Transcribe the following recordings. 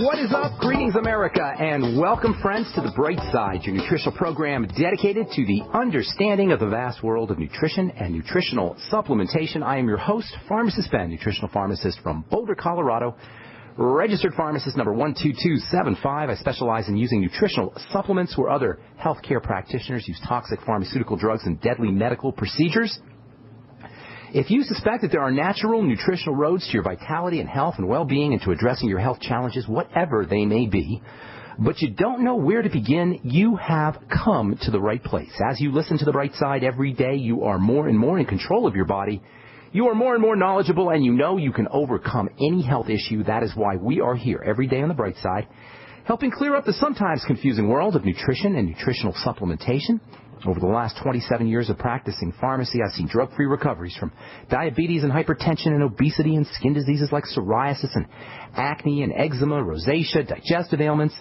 What is up? Greetings, America, and welcome, friends, to The Bright Side, your nutritional program dedicated to the understanding of the vast world of nutrition and nutritional supplementation. I am your host, Pharmacist Ben, nutritional pharmacist from Boulder, Colorado, registered pharmacist number 12275. I specialize in using nutritional supplements where other healthcare practitioners use toxic pharmaceutical drugs and deadly medical procedures. If you suspect that there are natural nutritional roads to your vitality and health and well-being and to addressing your health challenges, whatever they may be, but you don't know where to begin, you have come to the right place. As you listen to The Bright Side every day, you are more and more in control of your body. You are more and more knowledgeable, and you know you can overcome any health issue. That is why we are here every day on The Bright Side, helping clear up the sometimes confusing world of nutrition and nutritional supplementation. Over the last 27 years of practicing pharmacy, I've seen drug-free recoveries from diabetes and hypertension and obesity and skin diseases like psoriasis and acne and eczema, rosacea, digestive ailments,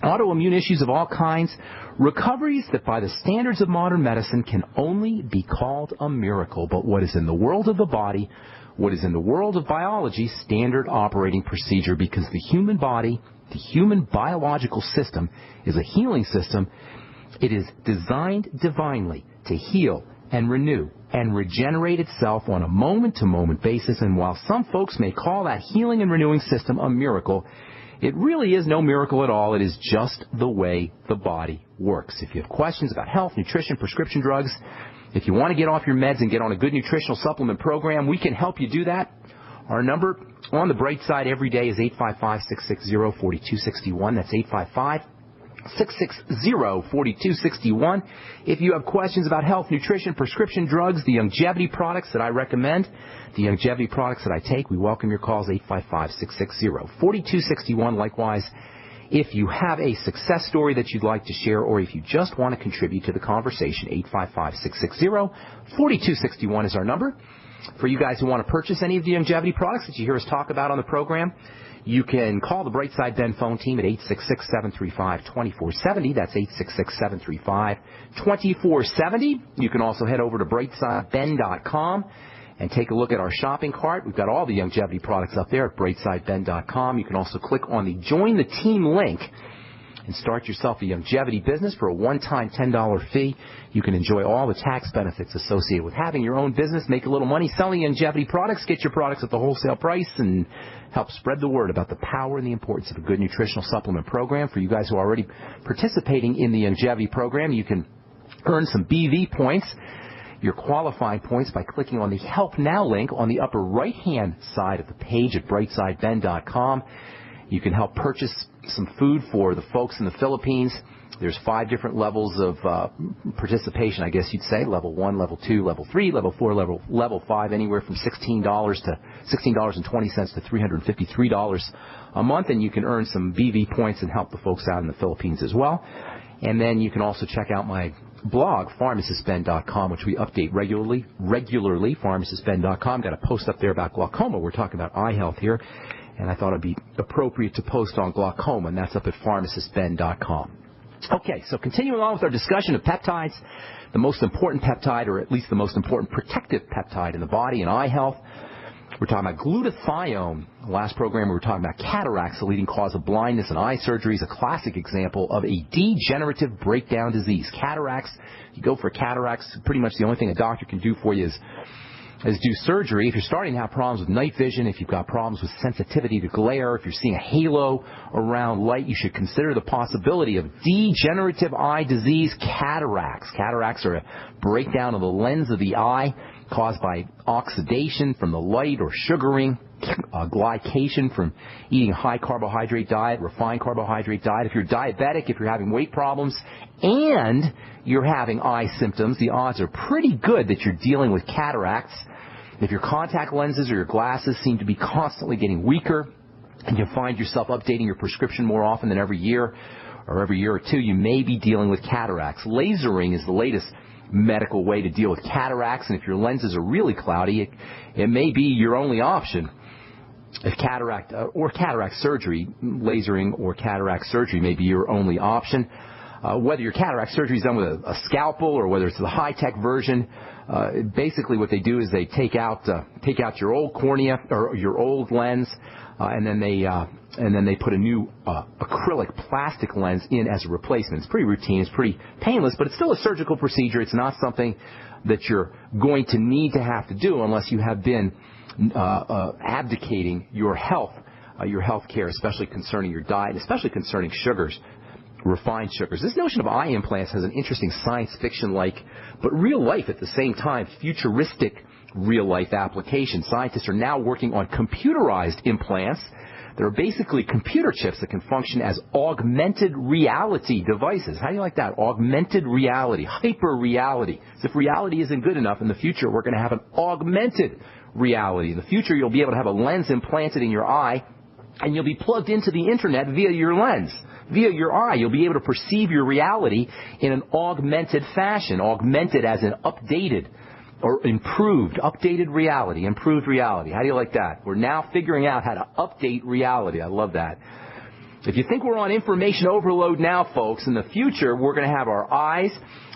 autoimmune issues of all kinds, recoveries that by the standards of modern medicine can only be called a miracle. But what is in the world of the body, what is in the world of biology, standard operating procedure, because the human body, the human biological system, is a healing system. It is designed divinely to heal and renew and regenerate itself on a moment-to-moment basis. And while some folks may call that healing and renewing system a miracle, it really is no miracle at all. It is just the way the body works. If you have questions about health, nutrition, prescription drugs, if you want to get off your meds and get on a good nutritional supplement program, we can help you do that. Our number on The Bright Side every day is 855-660-4261. That's 855-660-4261. If you have questions about health, nutrition, prescription drugs, the longevity products that I recommend, the longevity products that I take, we welcome your calls, 855-660-4261. Likewise, if you have a success story that you'd like to share, or if you just want to contribute to the conversation, 855-660-4261 is our number. For you guys who want to purchase any of the longevity products that you hear us talk about on the program, you can call the Brightside Ben phone team at 866-735-2470. That's 866-735-2470. You can also head over to brightsideben.com and take a look at our shopping cart. We've got all the longevity products up there at brightsideben.com. You can also click on the Join the Team link and start yourself a longevity business for a one-time $10 fee. You can enjoy all the tax benefits associated with having your own business, make a little money selling longevity products, get your products at the wholesale price, and help spread the word about the power and the importance of a good nutritional supplement program. For you guys who are already participating in the longevity program, you can earn some BV points, your qualifying points, by clicking on the Help Now link on the upper right-hand side of the page at brightsideben.com. You can help purchase some food for the folks in the Philippines. There's 5 different levels of participation, I guess you'd say. Level 1, Level 2, Level 3, Level 4, Level 5, anywhere from $16 to $16.20 to $353 a month. And you can earn some BV points and help the folks out in the Philippines as well. And then you can also check out my blog, pharmacistben.com, which we update regularly, pharmacistben.com. Got a post up there about glaucoma. We're talking about eye health here. And I thought it would be appropriate to post on glaucoma, and that's up at pharmacistben.com. Okay, so continuing on with our discussion of peptides, the most important peptide, or at least the most important protective peptide in the body and eye health, we're talking about glutathione. Last program we were talking about cataracts, the leading cause of blindness and eye surgery, is a classic example of a degenerative breakdown disease. Cataracts, you go for cataracts, pretty much the only thing a doctor can do for you is do surgery. If you're starting to have problems with night vision, if you've got problems with sensitivity to glare, if you're seeing a halo around light, you should consider the possibility of degenerative eye disease, cataracts. Cataracts are a breakdown of the lens of the eye caused by oxidation from the light or sugaring, glycation from eating a high-carbohydrate diet, refined carbohydrate diet. If you're diabetic, if you're having weight problems, and you're having eye symptoms, the odds are pretty good that you're dealing with cataracts. If your contact lenses or your glasses seem to be constantly getting weaker, and you find yourself updating your prescription more often than every year or every year or two, you may be dealing with cataracts. Lasering is the latest medical way to deal with cataracts, and if your lenses are really cloudy, it may be your only option. If cataract surgery, lasering or cataract surgery may be your only option. Whether your cataract surgery is done with a scalpel or whether it's the high-tech version, basically what they do is they take out your old cornea or your old lens, and then they and then they put a new acrylic plastic lens in as a replacement. It's pretty routine. It's pretty painless, but it's still a surgical procedure. It's not something that you're going to need to have to do unless you have been abdicating your health care, especially concerning your diet, especially concerning sugars, refined sugars. This notion of eye implants has an interesting science fiction-like, but real life at the same time, futuristic real-life application. Scientists are now working on computerized implants. There are basically computer chips that can function as augmented reality devices. How do you like that? Augmented reality, hyper reality. As if reality isn't good enough, in the future we're going to have an augmented reality. In the future you'll be able to have a lens implanted in your eye, and you'll be plugged into the internet via your lens. Via your eye, you'll be able to perceive your reality in an augmented fashion. Augmented as in updated or improved, updated reality, improved reality. How do you like that? We're now figuring out how to update reality. I love that. If you think we're on information overload now, folks, in the future we're going to have our eyes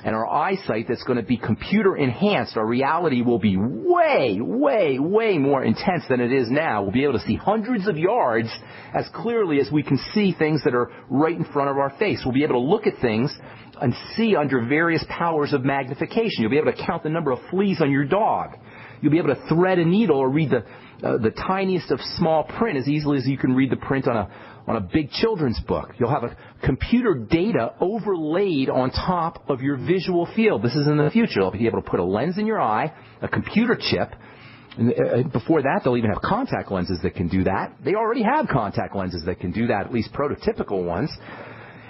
and our eyesight that's going to be computer enhanced. Our reality will be way, way, way more intense than it is now. We'll be able to see hundreds of yards as clearly as we can see things that are right in front of our face. We'll be able to look at things and see under various powers of magnification. You'll be able to count the number of fleas on your dog. You'll be able to thread a needle or read the tiniest of small print as easily as you can read the print on a big children's book. You'll have a computer data overlaid on top of your visual field. This is in the future. You'll be able to put a lens in your eye, a computer chip. And before that, they'll even have contact lenses that can do that. They already have contact lenses that can do that, at least prototypical ones.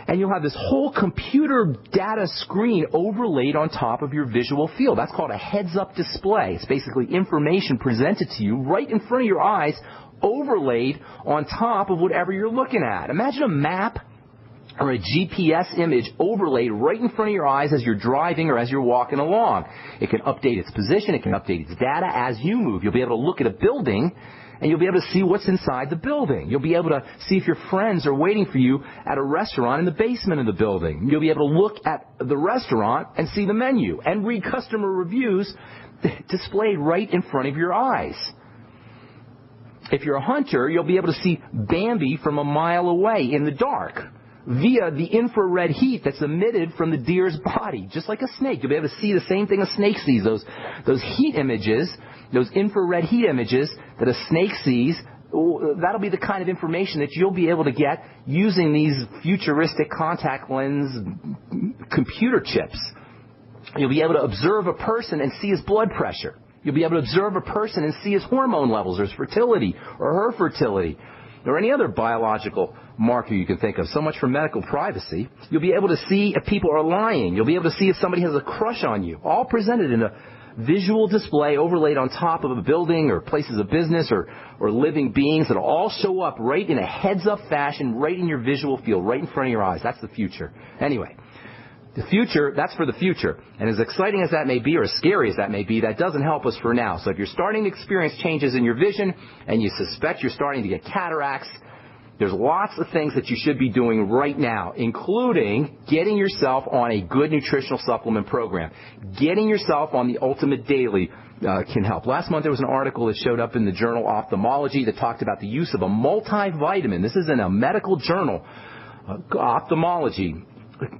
And you'll have this whole computer data screen overlaid on top of your visual field. That's called a heads-up display. It's basically information presented to you right in front of your eyes, overlaid on top of whatever you're looking at. Imagine a map or a GPS image overlaid right in front of your eyes as you're driving or as you're walking along. It can update its position. It can update its data as you move. You'll be able to look at a building, and you'll be able to see what's inside the building. You'll be able to see if your friends are waiting for you at a restaurant in the basement of the building. You'll be able to look at the restaurant and see the menu and read customer reviews displayed right in front of your eyes. If you're a hunter, you'll be able to see Bambi from a mile away in the dark via the infrared heat that's emitted from the deer's body, just like a snake. You'll be able to see the same thing a snake sees, those heat images, those infrared heat images that a snake sees. That'll be the kind of information that you'll be able to get using these futuristic contact lens computer chips. You'll be able to observe a person and see his blood pressure. You'll be able to observe a person and see his hormone levels, or his fertility, or her fertility, or any other biological marker you can think of. So much for medical privacy. You'll be able to see if people are lying. You'll be able to see if somebody has a crush on you. All presented in a visual display overlaid on top of a building or places of business or living beings that all show up right in a heads-up fashion, right in your visual field, right in front of your eyes. That's the future. Anyway. The future, that's for the future. And as exciting as that may be, or as scary as that may be, that doesn't help us for now. So if you're starting to experience changes in your vision and you suspect you're starting to get cataracts, there's lots of things that you should be doing right now, including getting yourself on a good nutritional supplement program. Getting yourself on the Ultimate Daily can help. Last month there was an article that showed up in the journal Ophthalmology that talked about the use of a multivitamin. This is in a medical journal, Ophthalmology,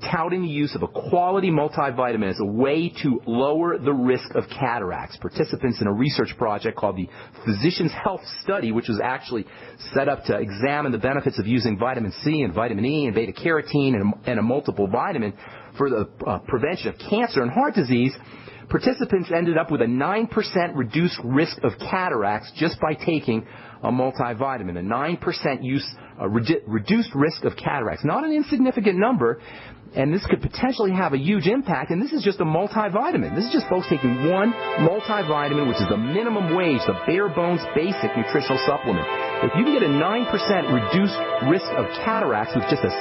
touting the use of a quality multivitamin as a way to lower the risk of cataracts. Participants in a research project called the Physician's Health Study, which was actually set up to examine the benefits of using vitamin C and vitamin E and beta-carotene and a multiple vitamin for the prevention of cancer and heart disease. Participants ended up with a 9% reduced risk of cataracts just by taking a multivitamin. A 9% reduced risk of cataracts. Not an insignificant number, and this could potentially have a huge impact, and this is just a multivitamin. This is just folks taking one multivitamin, which is the minimum wage, the bare bones basic nutritional supplement. If you can get a 9% reduced risk of cataracts with just a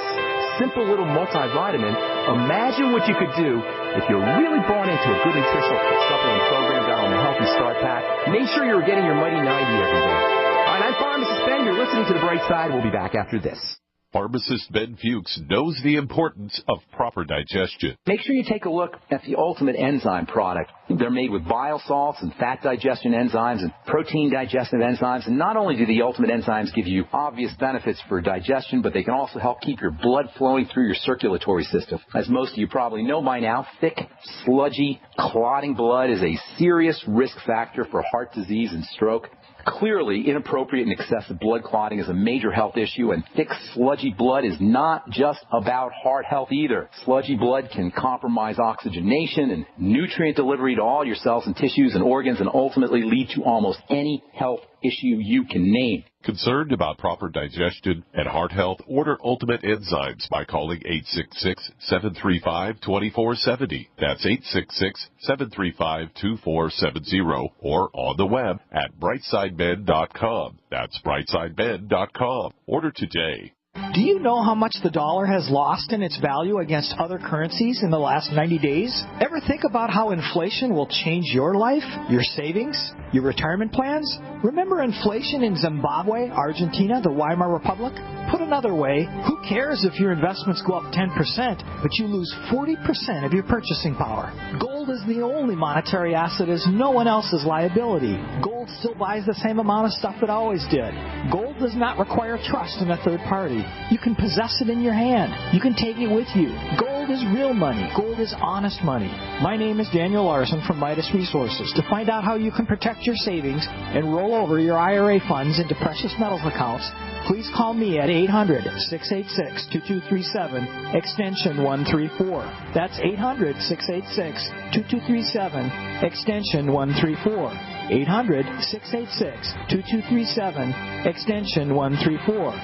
simple little multivitamin, imagine what you could do if you're really bought into a good nutritional supplement program, got on the Healthy Start Pack. Make sure you're getting your Mighty 90 every day. All right, I'm Pharmacist Ben. You're listening to The Bright Side. We'll be back after this. Pharmacist Ben Fuchs knows the importance of proper digestion. Make sure you take a look at the Ultimate Enzyme product. They're made with bile salts and fat digestion enzymes and protein digestive enzymes. And not only do the Ultimate Enzymes give you obvious benefits for digestion, but they can also help keep your blood flowing through your circulatory system. As most of you probably know by now, thick, sludgy, clotting blood is a serious risk factor for heart disease and stroke. Clearly, inappropriate and excessive blood clotting is a major health issue, and thick, sludgy blood is not just about heart health either. Sludgy blood can compromise oxygenation and nutrient delivery to all your cells and tissues and organs and ultimately lead to almost any health issue you can name. Concerned about proper digestion and heart health? Order Ultimate Enzymes by calling 866-735-2470. That's 866-735-2470 or on the web at brightsideben.com. That's brightsideben.com. Order today. Do you know how much the dollar has lost in its value against other currencies in the last 90 days? Ever think about how inflation will change your life, your savings, your retirement plans? Remember inflation in Zimbabwe, Argentina, the Weimar Republic? Put another way, who cares if your investments go up 10%, but you lose 40% of your purchasing power? Gold is the only monetary asset as no one else's liability. Gold still buys the same amount of stuff it always did. Gold does not require trust in a third party. You can possess it in your hand. You can take it with you. Gold is real money. Gold is honest money. My name is Daniel Larson from Midas Resources. To find out how you can protect your savings and roll over your IRA funds into precious metals accounts, please call me at 800-686-2237, extension 134. That's 800-686-2237, extension 134. 800-686-2237, extension 134.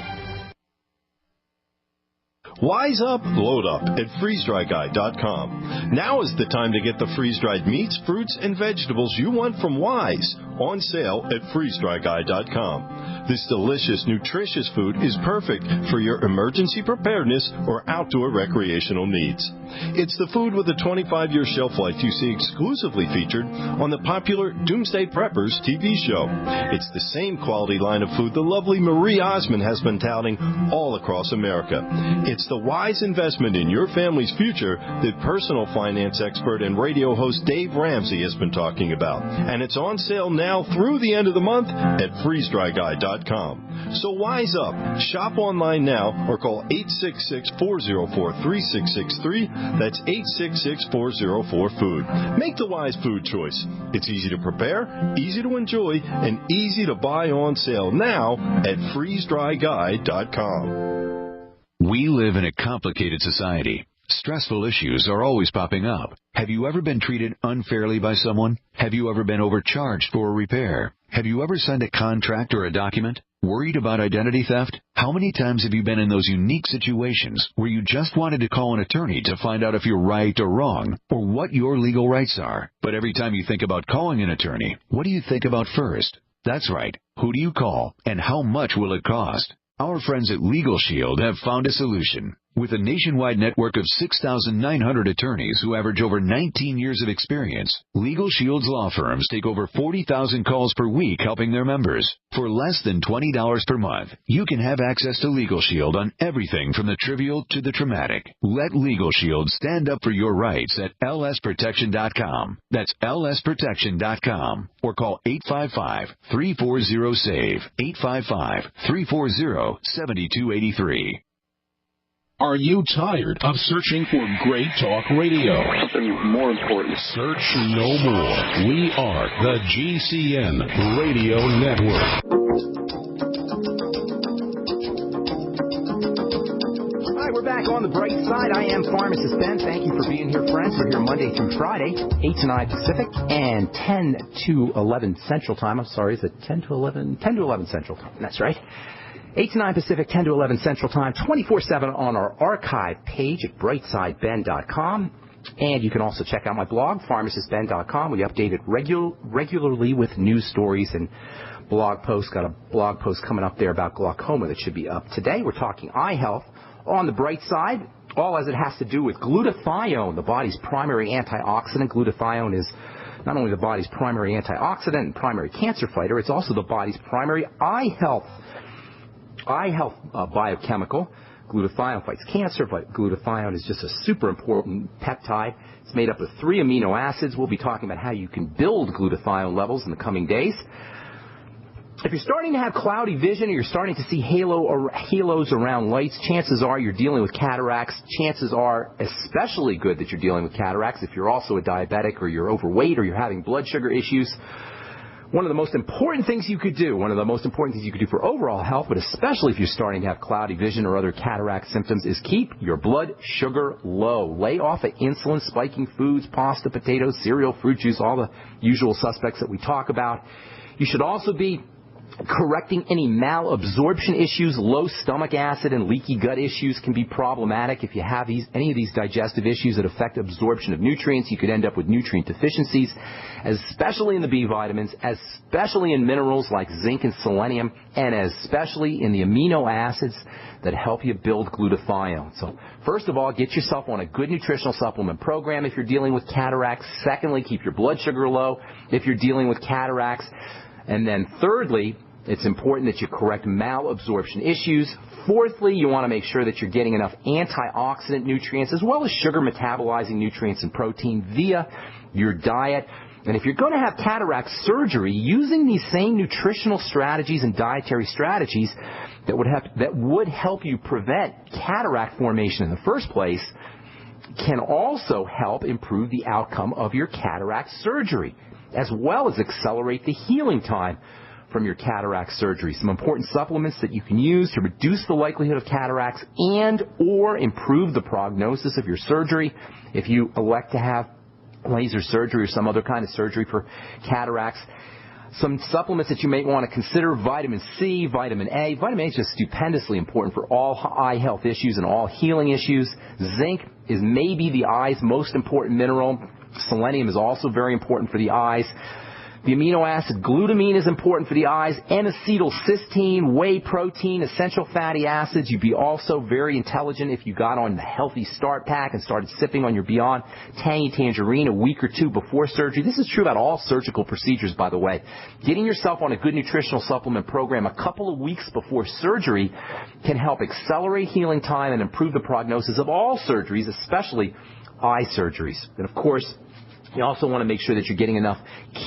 Wise up, load up at freezedryguy.com. Now is the time to get the freeze-dried meats, fruits, and vegetables you want from Wise on sale at freezedryguy.com. This delicious, nutritious food is perfect for your emergency preparedness or outdoor recreational needs. It's the food with a 25-year shelf life you see exclusively featured on the popular Doomsday Preppers TV show. It's the same quality line of food the lovely Marie Osmond has been touting all across America. It's the wise investment in your family's future that personal finance expert and radio host Dave Ramsey has been talking about. And it's on sale now through the end of the month at freezedryguy.com. So wise up. Shop online now or call 866-404-3663. That's 866-404-FOOD. Make the wise food choice. It's easy to prepare, easy to enjoy, and easy to buy on sale now at freezedryguy.com. We live in a complicated society. Stressful issues are always popping up. Have you ever been treated unfairly by someone? Have you ever been overcharged for a repair? Have you ever signed a contract or a document? Worried about identity theft? How many times have you been in those unique situations where you just wanted to call an attorney to find out if you're right or wrong, or what your legal rights are? But every time you think about calling an attorney, what do you think about first? That's right. Who do you call, and how much will it cost? Our friends at Legal Shield have found a solution. With a nationwide network of 6,900 attorneys who average over 19 years of experience, Legal Shield's law firms take over 40,000 calls per week helping their members. For less than $20 per month, you can have access to Legal Shield on everything from the trivial to the traumatic. Let Legal Shield stand up for your rights at lsprotection.com. That's lsprotection.com. Or call 855-340-SAVE, 855-340-7283. Are you tired of searching for great talk radio? Something more important. Search no more. We are the GCN Radio Network. All right, we're back on the bright side. I am Pharmacist Ben. Thank you for being here, friends. We're here Monday through Friday, 8 to 9 Pacific and 10 to 11 Central Time. I'm sorry, is it 10 to 11? 10 to 11 Central Time. That's right. 8 to 9 Pacific, 10 to 11 Central Time, 24/7 on our archive page at brightsideben.com. And you can also check out my blog, pharmacistben.com. We update it regularly with news stories and blog posts. Got a blog post coming up there about glaucoma that should be up today. We're talking eye health on the bright side, all as it has to do with glutathione, the body's primary antioxidant. Glutathione is not only the body's primary antioxidant and primary cancer fighter, it's also the body's primary eye health biochemical. Glutathione fights cancer, but glutathione is just a super important peptide. It's made up of 3 amino acids. We'll be talking about how you can build glutathione levels in the coming days. If you're starting to have cloudy vision or you're starting to see halos around lights, chances are you're dealing with cataracts. Chances are especially good that you're dealing with cataracts if you're also a diabetic or you're overweight or you're having blood sugar issues. One of the most important things you could do for overall health, but especially if you're starting to have cloudy vision or other cataract symptoms, is keep your blood sugar low. Lay off of insulin spiking foods, pasta, potatoes, cereal, fruit juice, all the usual suspects that we talk about. You should also be correcting any malabsorption issues. Low stomach acid and leaky gut issues can be problematic. If you have any of these digestive issues that affect absorption of nutrients, you could end up with nutrient deficiencies, especially in the B vitamins, especially in minerals like zinc and selenium, and especially in the amino acids that help you build glutathione. So first of all, get yourself on a good nutritional supplement program if you're dealing with cataracts. Secondly, keep your blood sugar low if you're dealing with cataracts. And then thirdly, it's important that you correct malabsorption issues. Fourthly, you want to make sure that you're getting enough antioxidant nutrients as well as sugar metabolizing nutrients and protein via your diet. And if you're going to have cataract surgery, using these same nutritional strategies and dietary strategies that would help you prevent cataract formation in the first place can also help improve the outcome of your cataract surgery, as well as accelerate the healing time from your cataract surgery. Some important supplements that you can use to reduce the likelihood of cataracts and or improve the prognosis of your surgery if you elect to have laser surgery or some other kind of surgery for cataracts. Some supplements that you may want to consider: vitamin C, vitamin A. Vitamin A is just stupendously important for all eye health issues and all healing issues. Zinc is maybe the eye's most important mineral. Selenium is also very important for the eyes. The amino acid glutamine is important for the eyes. N-acetylcysteine, whey protein, essential fatty acids. You'd be also very intelligent if you got on the Healthy Start Pack and started sipping on your Beyond Tangy Tangerine a week or two before surgery. This is true about all surgical procedures, by the way. Getting yourself on a good nutritional supplement program a couple of weeks before surgery can help accelerate healing time and improve the prognosis of all surgeries, especially eye surgeries. And of course, you also want to make sure that you're getting enough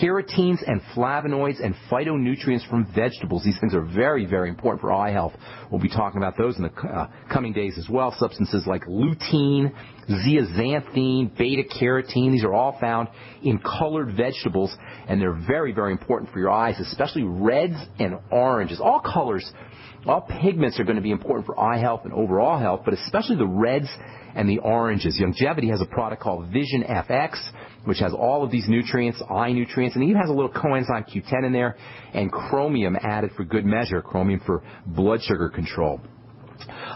carotenes and flavonoids and phytonutrients from vegetables. These things are very, very important for eye health. We'll be talking about those in the coming days as well. Substances like lutein, zeaxanthine, beta-carotene, these are all found in colored vegetables, and they're very, very important for your eyes, especially reds and oranges. All colors, all pigments are going to be important for eye health and overall health, but especially the reds and the oranges. Longevity has a product called Vision FX, which has all of these nutrients, eye nutrients, and it even has a little coenzyme Q10 in there, and chromium added for good measure, chromium for blood sugar control.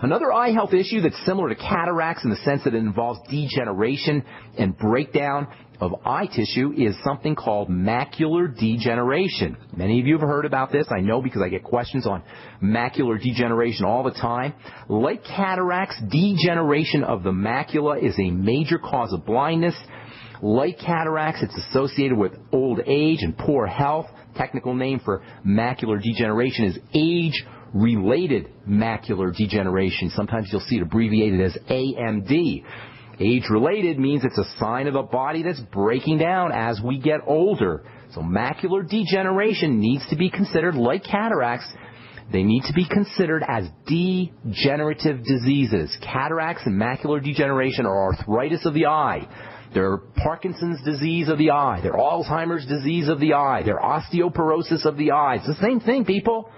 Another eye health issue that's similar to cataracts in the sense that it involves degeneration and breakdown of eye tissue is something called macular degeneration. Many of you have heard about this. I know because I get questions on macular degeneration all the time. Like cataracts, degeneration of the macula is a major cause of blindness. Like cataracts, it's associated with old age and poor health. Technical name for macular degeneration is age-related macular degeneration. Sometimes you'll see it abbreviated as AMD. Age-related means it's a sign of a body that's breaking down as we get older. So macular degeneration needs to be considered, like cataracts, they need to be considered as degenerative diseases. Cataracts and macular degeneration are arthritis of the eye. They're Parkinson's disease of the eye. They're Alzheimer's disease of the eye. They're osteoporosis of the eye. It's the same thing, people.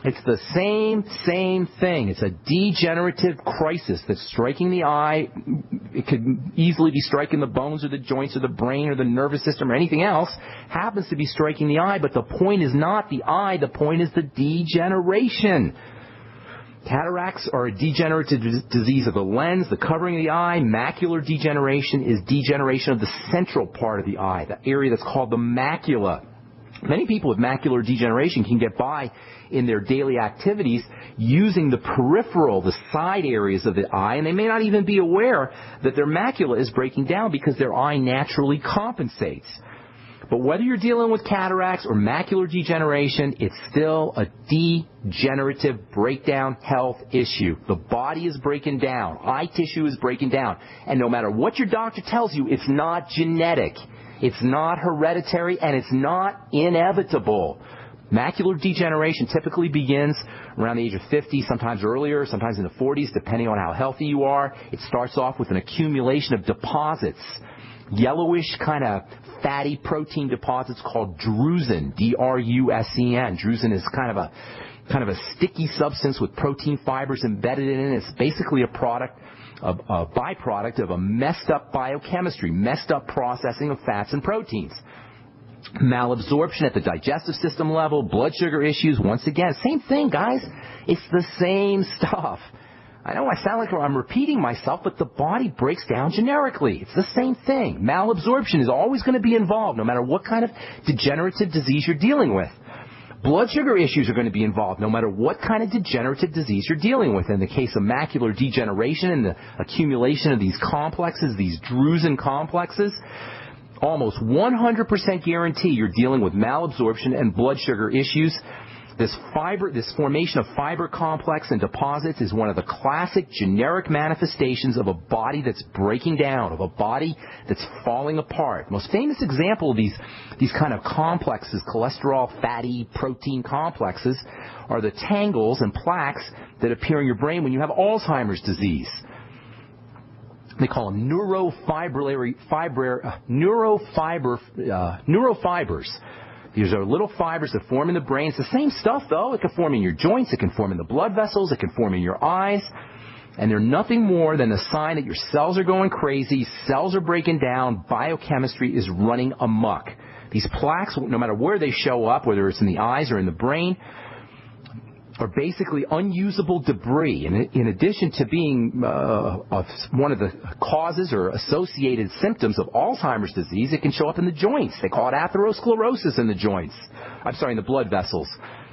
It's the same thing. It's a degenerative crisis that's striking the eye. It could easily be striking the bones or the joints or the brain or the nervous system or anything else. Happens to be striking the eye, but the point is not the eye. The point is the degeneration. Cataracts are a degenerative disease of the lens, the covering of the eye. Macular degeneration is degeneration of the central part of the eye, the area that's called the macula. Many people with macular degeneration can get by in their daily activities using the peripheral, the side areas of the eye, and they may not even be aware that their macula is breaking down because their eye naturally compensates. But whether you're dealing with cataracts or macular degeneration, it's still a degenerative breakdown health issue. The body is breaking down. Eye tissue is breaking down. And no matter what your doctor tells you, it's not genetic. It's not hereditary, and it's not inevitable. Macular degeneration typically begins around the age of 50, sometimes earlier, sometimes in the 40s, depending on how healthy you are. It starts off with an accumulation of deposits, yellowish kind of fatty protein deposits called drusen, D-R-U-S-E-N. Drusen is kind of a sticky substance with protein fibers embedded in it. It's basically a byproduct of a messed up biochemistry, messed up processing of fats and proteins. Malabsorption at the digestive system level, blood sugar issues, once again, same thing, guys. It's the same stuff. I know I sound like I'm repeating myself, but the body breaks down generically. It's the same thing. Malabsorption is always going to be involved, no matter what kind of degenerative disease you're dealing with. Blood sugar issues are going to be involved, no matter what kind of degenerative disease you're dealing with. In the case of macular degeneration and the accumulation of these complexes, these drusen complexes, almost 100% guarantee you're dealing with malabsorption and blood sugar issues. This formation of fiber complex and deposits is one of the classic generic manifestations of a body that's breaking down, of a body that's falling apart. The most famous example of these kind of complexes, cholesterol, fatty, protein complexes, are the tangles and plaques that appear in your brain when you have Alzheimer's disease. They call them neurofibers. These are little fibers that form in the brain. It's the same stuff, though. It can form in your joints. It can form in the blood vessels. It can form in your eyes. And they're nothing more than a sign that your cells are going crazy, cells are breaking down, biochemistry is running amok. These plaques, no matter where they show up, whether it's in the eyes or in the brain, are basically unusable debris. And in addition to being one of the causes or associated symptoms of Alzheimer's disease, it can show up in the joints. They call it atherosclerosis in the joints. In the blood vessels.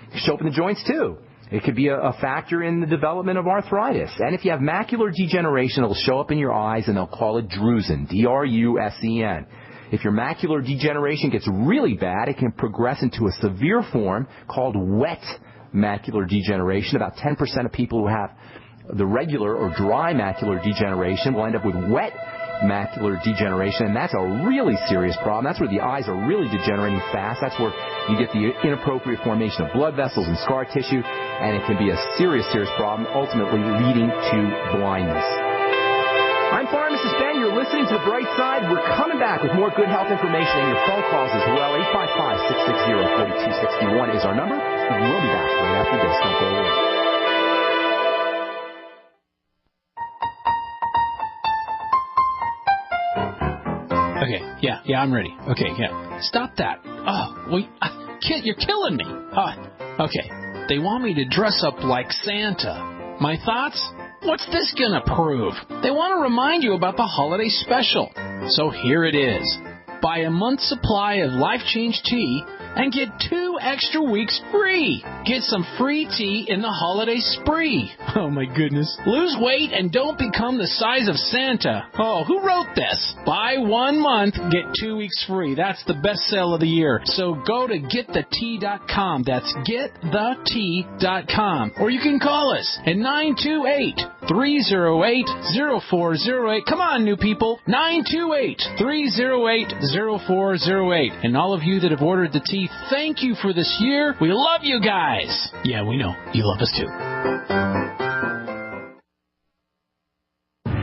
It can show up in the joints, too. It could be a factor in the development of arthritis. And if you have macular degeneration, it'll show up in your eyes, and they'll call it drusen, D-R-U-S-E-N. If your macular degeneration gets really bad, it can progress into a severe form called wet macular degeneration. About 10% of people who have the regular or dry macular degeneration will end up with wet macular degeneration, and that's a really serious problem. That's where the eyes are really degenerating fast. That's where you get the inappropriate formation of blood vessels and scar tissue, and it can be a serious problem, ultimately leading to blindness. I'm Pharmacist Ben. You're listening to The Bright Side. We're coming back with more good health information and your phone calls as well. 855-660-4261 is our number. We'll be back right after this. Don't go away. Okay, yeah, I'm ready. Okay, yeah. Stop that. You're killing me. Okay, they want me to dress up like Santa. My thoughts? What's this gonna prove? They want to remind you about the holiday special. So here it is. Buy a month's supply of Life Change tea and get 2 extra weeks free. Get some free tea in the holiday spree. Oh, my goodness. Lose weight and don't become the size of Santa. Oh, who wrote this? Buy 1 month, get 2 weeks free. That's the best sale of the year. So go to getthetea.com. That's getthetea.com. Or you can call us at 928-308-0408. Come on, new people. 928-308-0408. And all of you that have ordered the tea, thank you for this year. We love you guys. Yeah, we know. You love us too.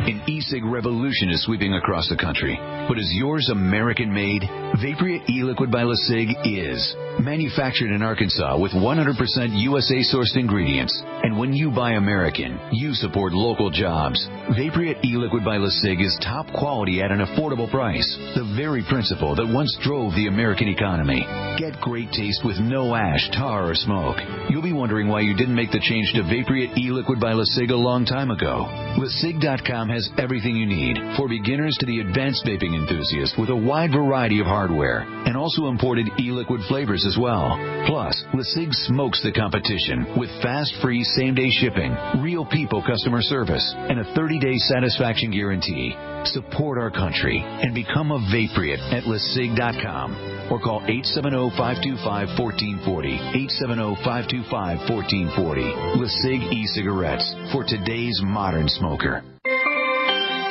An e-cig revolution is sweeping across the country. But is yours American-made? Vaporeate e-liquid by LeSig is. Manufactured in Arkansas with 100% USA-sourced ingredients. And when you buy American, you support local jobs. Vaporeate e-liquid by LeSig is top quality at an affordable price. The very principle that once drove the American economy. Get great taste with no ash, tar, or smoke. You'll be wondering why you didn't make the change to Vaporeate e-liquid by LeSig a long time ago. LeSig.com has everything you need, for beginners to the advanced vaping enthusiast, with a wide variety of hardware, and also imported e-liquid flavors as well. Plus, LeSig smokes the competition with fast, free, same-day shipping, real people customer service, and a 30-day satisfaction guarantee. Support our country and become a Vaporeate at LeSig.com. or call 870-525-1440. 870-525-1440. LeSig e-cigarettes for today's modern smoker.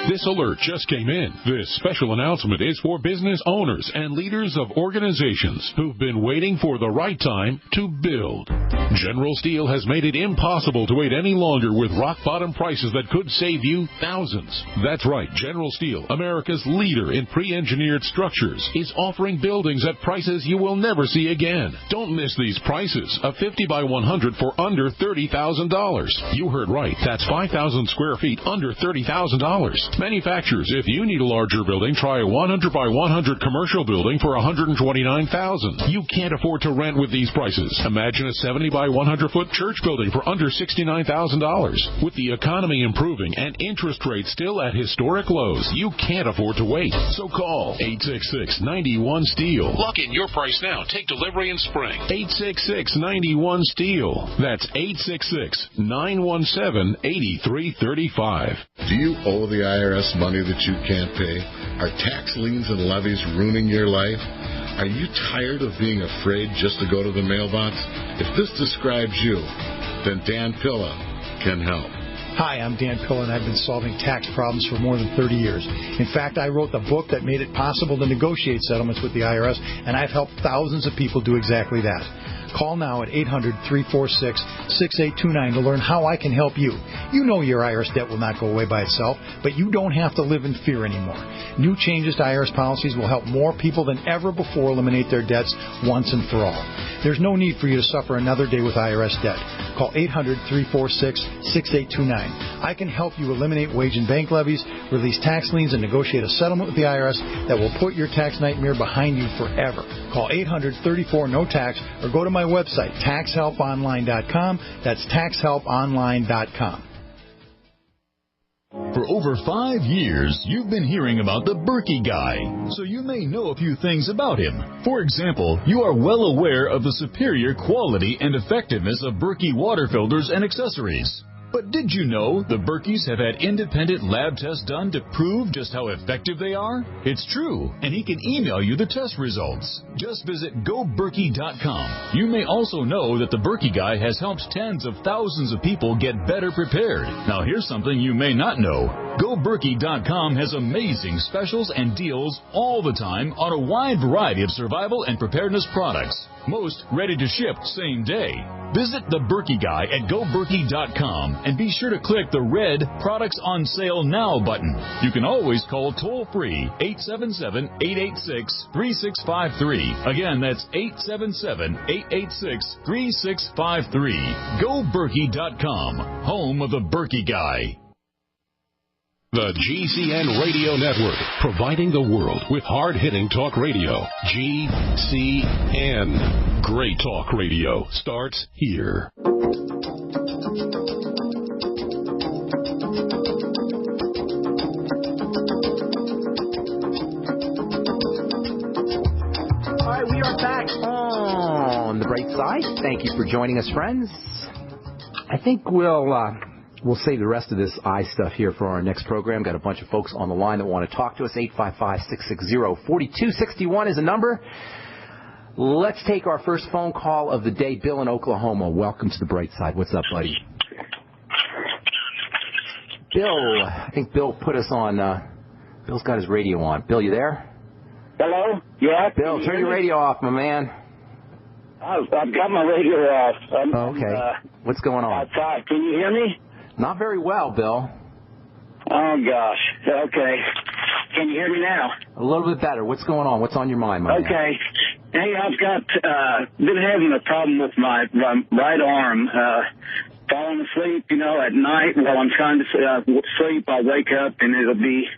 This alert just came in. This special announcement is for business owners and leaders of organizations who've been waiting for the right time to build. General Steel has made it impossible to wait any longer with rock-bottom prices that could save you thousands. That's right. General Steel, America's leader in pre-engineered structures, is offering buildings at prices you will never see again. Don't miss these prices. A 50 by 100 for under $30,000. You heard right. That's 5,000 square feet under $30,000. Manufacturers, if you need a larger building, try a 100 by 100 commercial building for $129,000. You can't afford to rent with these prices. Imagine a 70 by 100 foot church building for under $69,000. With the economy improving and interest rates still at historic lows, you can't afford to wait. So call 866-91-STEEL. Lock in your price now. Take delivery in spring. 866-91-STEEL. That's 866-917-8335. Do you owe the IRS money that you can't pay? Are tax liens and levies ruining your life? Are you tired of being afraid just to go to the mailbox? If this describes you, then Dan Pilla can help. Hi, I'm Dan Pilla, and I've been solving tax problems for more than 30 years. In fact, I wrote the book that made it possible to negotiate settlements with the IRS, and I've helped thousands of people do exactly that. Call now at 800-346-6829 to learn how I can help you. You know your IRS debt will not go away by itself, but you don't have to live in fear anymore. New changes to IRS policies will help more people than ever before eliminate their debts once and for all. There's no need for you to suffer another day with IRS debt. Call 800-346-6829. I can help you eliminate wage and bank levies, release tax liens, and negotiate a settlement with the IRS that will put your tax nightmare behind you forever. Call 800-34-NO-TAX or go to my website, taxhelponline.com. That's taxhelponline.com. For over 5 years, you've been hearing about the Berkey Guy, so you may know a few things about him. For example, you are well aware of the superior quality and effectiveness of Berkey water filters and accessories. But did you know the Berkeys have had independent lab tests done to prove just how effective they are? It's true, and he can email you the test results. Just visit GoBerkey.com. You may also know that the Berkey Guy has helped tens of thousands of people get better prepared. Now here's something you may not know. GoBerkey.com has amazing specials and deals all the time on a wide variety of survival and preparedness products. Most ready to ship same day. Visit the Berkey Guy at GoBerkey.com and be sure to click the red Products on Sale Now button. You can always call toll-free 877-886-3653. Again, that's 877-886-3653. GoBerkey.com, home of the Berkey Guy. The GCN Radio Network, providing the world with hard-hitting talk radio. GCN. Great talk radio starts here. All right, we are back on the bright side. Thank you for joining us, friends. I think we'll save the rest of this eye stuff here for our next program. Got a bunch of folks on the line that want to talk to us. 855-660-4261 is a number. Let's take our first phone call of the day. Bill in Oklahoma. Welcome to the bright side. What's up, buddy? Bill. I think Bill put us on. Bill's got his radio on. Bill, you there? Hello? Yeah? Bill, turn your radio off, my man. I've got my radio off. Okay. What's going on? Outside. Can you hear me? Not very well, Bill. Oh, gosh. Okay. Can you hear me now? A little bit better. What's going on? What's on your mind, my man? Okay. Hey, I've got been having a problem with my right arm. Falling asleep, at night while I'm trying to sleep, I'll wake up and it'll be,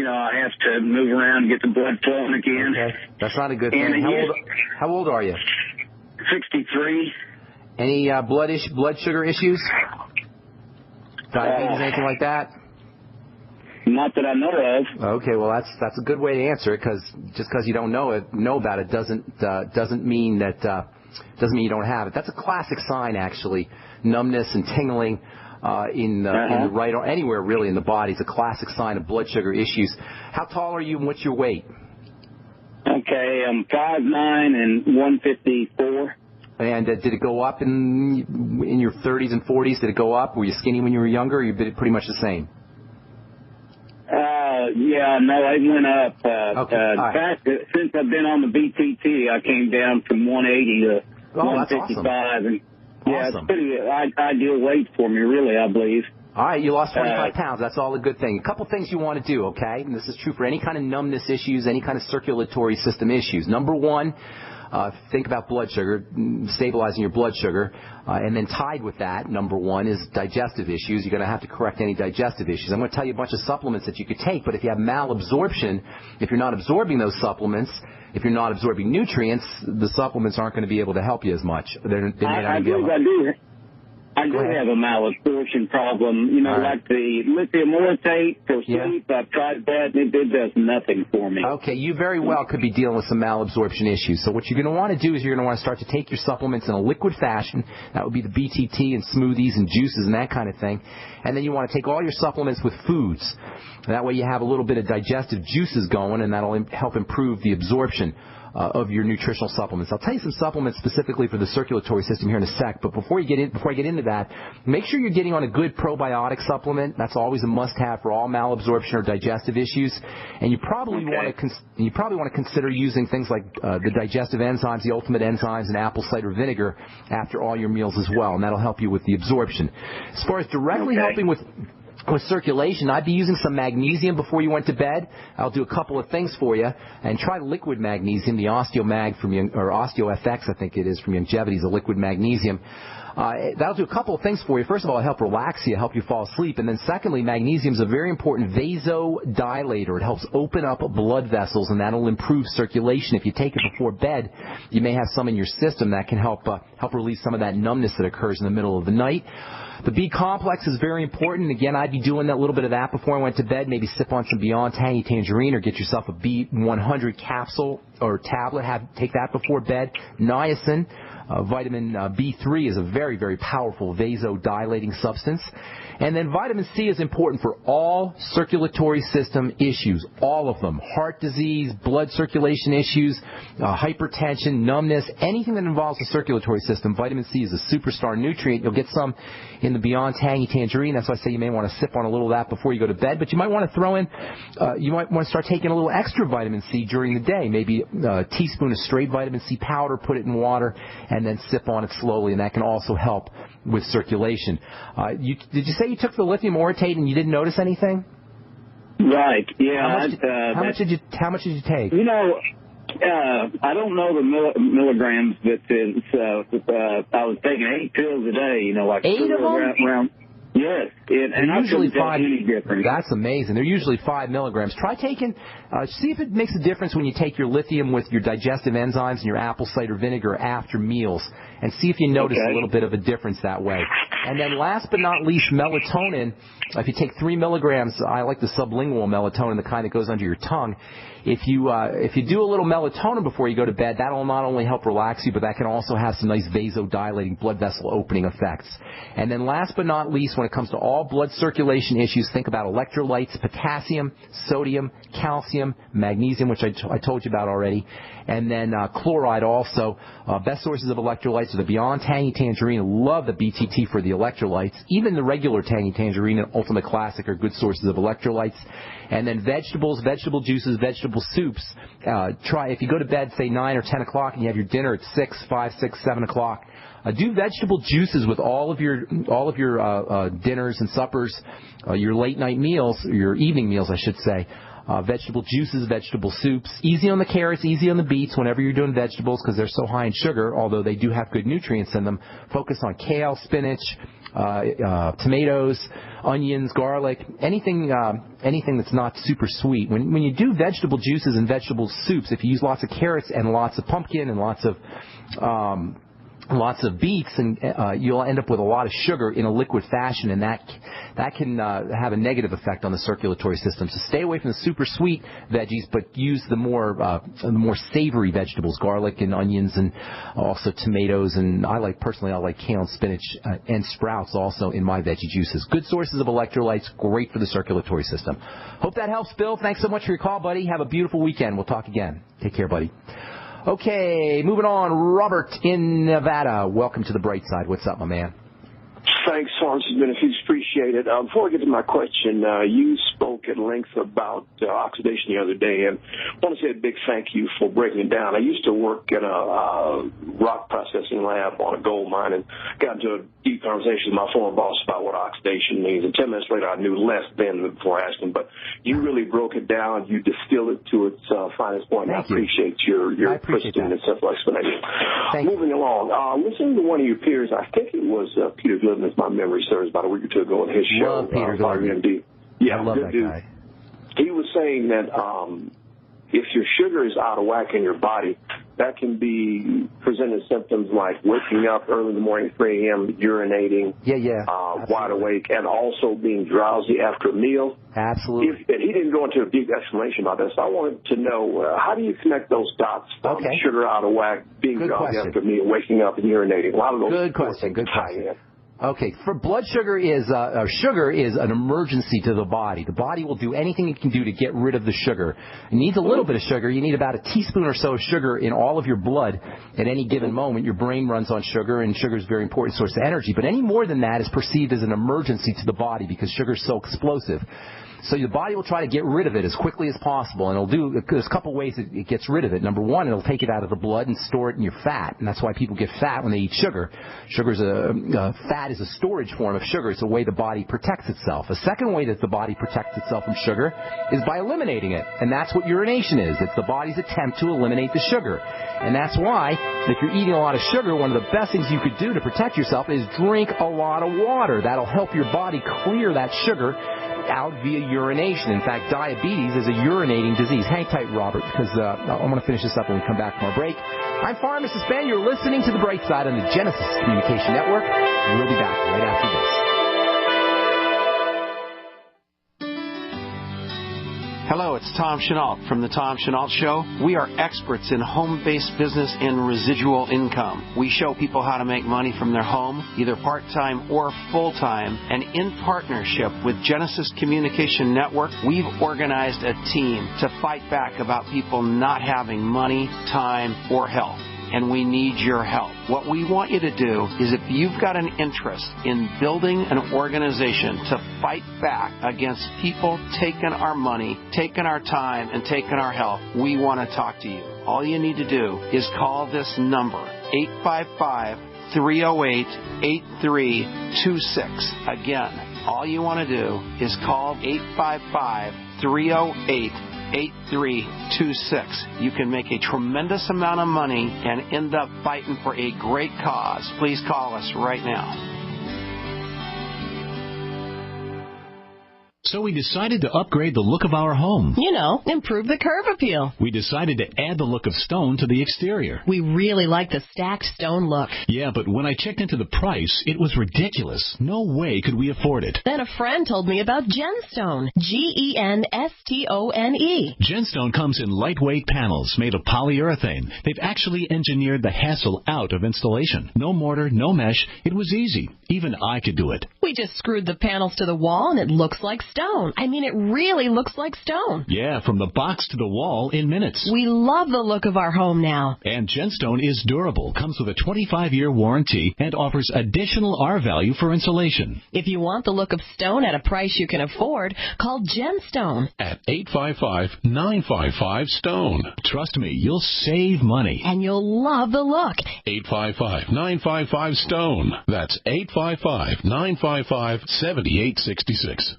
I have to move around and get the blood flowing again. Okay. That's not a good thing. How old are you? 63. Any blood sugar issues? Diabetes, anything like that? Not that I know of. Okay, well that's a good way to answer it, because just because you don't know about it doesn't mean you don't have it. That's a classic sign, actually. Numbness and tingling in the right or anywhere really in the body is a classic sign of blood sugar issues. How tall are you and what's your weight? Okay, Okay, I'm 5'9" and 154. And did it go up in your 30s and 40s? Did it go up? Were you skinny when you were younger, or you pretty much the same? Yeah, no, it went up. Okay. In fact, since I've been on the BTT, I came down from 180 to 155. That's awesome. Yeah, it's pretty ideal weight for me, really, I believe. All right, you lost 25 pounds. That's all a good thing. A couple things you want to do, okay? And this is true for any kind of numbness issues, any kind of circulatory system issues. Number one, think about blood sugar, stabilizing your blood sugar. And then tied with that, number one, is digestive issues. You're going to have to correct any digestive issues. I'm going to tell you a bunch of supplements that you could take, but if you have malabsorption, if you're not absorbing those supplements, if you're not absorbing nutrients, the supplements aren't going to be able to help you as much. I do have a malabsorption problem, like the lithium orotate for sleep. I've tried that, and it does nothing for me. Okay, you very well could be dealing with some malabsorption issues. So what you're going to want to do is you're going to want to start to take your supplements in a liquid fashion. That would be the BTT and smoothies and juices and that kind of thing. And then you want to take all your supplements with foods. That way you have a little bit of digestive juices going, and that will help improve the absorption of your nutritional supplements. I'll tell you some supplements specifically for the circulatory system here in a sec, but before I get into that, make sure you're getting on a good probiotic supplement. That's always a must-have for all malabsorption or digestive issues. And you probably want to consider using things like the digestive enzymes, the ultimate enzymes, and apple cider vinegar after all your meals as well, and that'll help you with the absorption. As far as directly helping with circulation, I'd be using some magnesium before you went to bed. I'll do a couple of things for you, and try liquid magnesium, the OsteoMag from OsteoFX, I think it is, from Youngevity, is a liquid magnesium. That'll do a couple of things for you. First of all, it'll help relax you, help you fall asleep, and then secondly, magnesium is a very important vasodilator. It helps open up blood vessels, and that'll improve circulation. If you take it before bed, you may have some in your system that can help release some of that numbness that occurs in the middle of the night. The B complex is very important. Again, I'd be doing that little bit of that before I went to bed. Maybe sip on some Beyond Tangy Tangerine or get yourself a B100 capsule or tablet. Take that before bed. Niacin, vitamin B3 is a very, very powerful vasodilating substance. And then vitamin C is important for all circulatory system issues, all of them. Heart disease, blood circulation issues, hypertension, numbness, anything that involves the circulatory system. Vitamin C is a superstar nutrient. You'll get some in the Beyond Tangy Tangerine. That's why I say you may want to sip on a little of that before you go to bed. But you might want to throw in, you might want to start taking a little extra vitamin C during the day. Maybe a teaspoon of straight vitamin C powder, put it in water, and then sip on it slowly. And that can also help with circulation. Did you say you took the lithium orotate and you didn't notice anything? Right. Yeah. How much did you take? I don't know the milligrams, but I was taking 8 pills a day. Like 8 of them? Around. Yes, and I couldn't tell any difference. That's amazing. They're usually 5 milligrams. Try taking, see if it makes a difference when you take your lithium with your digestive enzymes and your apple cider vinegar after meals, and see if you notice a little bit of a difference that way. And then last but not least, melatonin. If you take 3 milligrams, I like the sublingual melatonin, the kind that goes under your tongue. If you do a little melatonin before you go to bed, that'll not only help relax you, but that can also have some nice vasodilating, blood vessel opening effects. And then last but not least, when it comes to all blood circulation issues, think about electrolytes, potassium, sodium, calcium, magnesium, which I told you about already, and then chloride also. Best sources of electrolytes are the Beyond Tangy Tangerine. Love the BTT for the electrolytes. Even the regular Tangy Tangerine and Ultimate Classic are good sources of electrolytes. And then vegetables, vegetable juices, vegetable soups. If you go to bed, say 9 or 10 o'clock, and you have your dinner at 6, 5, 6, 7 o'clock, do vegetable juices with all of your dinners and suppers, your late night meals, your evening meals, I should say. Vegetable juices, vegetable soups. Easy on the carrots, easy on the beets whenever you're doing vegetables because they're so high in sugar, although they do have good nutrients in them. Focus on kale, spinach, tomatoes, onions, garlic, anything that's not super sweet. When you do vegetable juices and vegetable soups, if you use lots of carrots and lots of pumpkin and lots of lots of beets, and you'll end up with a lot of sugar in a liquid fashion, and that can have a negative effect on the circulatory system. So stay away from the super sweet veggies, but use the more savory vegetables, garlic and onions, and also tomatoes. And I like kale and spinach and sprouts also in my veggie juices. Good sources of electrolytes, great for the circulatory system. Hope that helps, Bill. Thanks so much for your call, buddy. Have a beautiful weekend. We'll talk again. Take care, buddy. Okay, moving on. Robert in Nevada. Welcome to the bright side. What's up, my man? Thanks, Hans. It's been a huge appreciated. Before I get to my question, you spoke at length about oxidation the other day, and I want to say a big thank you for breaking it down. I used to work in a rock processing lab on a gold mine and got into a deep conversation with my former boss about what oxidation means. And 10 minutes later, I knew less then before I asked him. But you really broke it down. You distilled it to its finest point. Thank you. I appreciate your pristine and simple explanation. Moving along, listening to one of your peers, I think it was Peter Glidden, if my memory serves, about a week or two ago on his show. Peter Glidden. Yeah, I love that guy. He was saying that if your sugar is out of whack in your body, that can be presented symptoms like waking up early in the morning, 3 a.m., urinating, wide awake, and also being drowsy after a meal. Absolutely. He didn't go into a deep explanation about this. I wanted to know, how do you connect those dots? Sugar out of whack, being drowsy after a meal, waking up and urinating. A lot of those Good question. Okay, for blood sugar is an emergency to the body. The body will do anything it can do to get rid of the sugar. It needs a little bit of sugar. You need about a teaspoon or so of sugar in all of your blood at any given moment. Your brain runs on sugar, and sugar is a very important source of energy. But any more than that is perceived as an emergency to the body because sugar is so explosive. So your body will try to get rid of it as quickly as possible, and there's a couple ways it gets rid of it. Number one, it'll take it out of the blood and store it in your fat, and that's why people get fat when they eat sugar. Fat is a storage form of sugar. It's a way the body protects itself. A second way that the body protects itself from sugar is by eliminating it, and that's what urination is. It's the body's attempt to eliminate the sugar, and that's why if you're eating a lot of sugar, one of the best things you could do to protect yourself is drink a lot of water. That'll help your body clear that sugar out via urination. In fact, diabetes is a urinating disease. Hang tight, Robert, because I want to finish this up when we come back from our break. I'm Pharmacist Ben. You're listening to The Bright Side on the Genesis Communication Network. We'll be back right after this. Hello, it's Tom Chenault from The Tom Chenault Show. We are experts in home-based business and residual income. We show people how to make money from their home, either part-time or full-time. And in partnership with Genesis Communication Network, we've organized a team to fight back about people not having money, time, or health. And we need your help. What we want you to do is if you've got an interest in building an organization to fight back against people taking our money, taking our time, and taking our health, we want to talk to you. All you need to do is call this number, 855-308-8326. Again, all you want to do is call 855-308-8326. You can make a tremendous amount of money and end up fighting for a great cause. Please call us right now. So we decided to upgrade the look of our home. You know, improve the curb appeal. We decided to add the look of stone to the exterior. We really like the stacked stone look. Yeah, but when I checked into the price, it was ridiculous. No way could we afford it. Then a friend told me about Genstone. Genstone. Genstone comes in lightweight panels made of polyurethane. They've actually engineered the hassle out of installation. No mortar, no mesh. It was easy. Even I could do it. We just screwed the panels to the wall and it looks like stone. I mean, it really looks like stone. Yeah, from the box to the wall in minutes. We love the look of our home now. And Genstone is durable, comes with a 25-year warranty, and offers additional R value for insulation. If you want the look of stone at a price you can afford, call Genstone. At 855-955-STONE. Trust me, you'll save money. And you'll love the look. 855-955-STONE. That's 855-955-7866.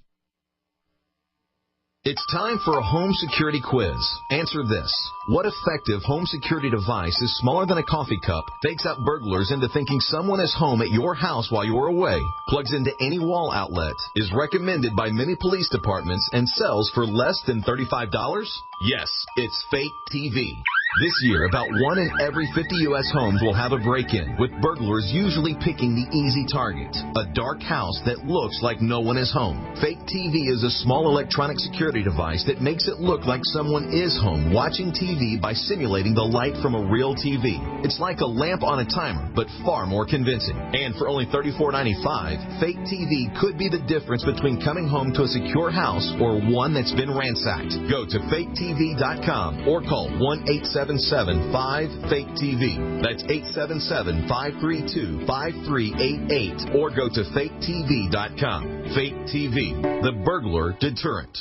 It's time for a home security quiz. Answer this. What effective home security device is smaller than a coffee cup, fakes out burglars into thinking someone is home at your house while you're away, plugs into any wall outlet, is recommended by many police departments, and sells for less than $35? Yes, it's Fate TV. This year, about 1 in every 50 U.S. homes will have a break-in, with burglars usually picking the easy target, a dark house that looks like no one is home. Fake TV is a small electronic security device that makes it look like someone is home watching TV by simulating the light from a real TV. It's like a lamp on a timer, but far more convincing. And for only $34.95, fake TV could be the difference between coming home to a secure house or one that's been ransacked. Go to faketv.com or call 1-877-5-FAKE-TV. That's 877-532-5388 or go to faketv.com. Fake TV, the burglar deterrent.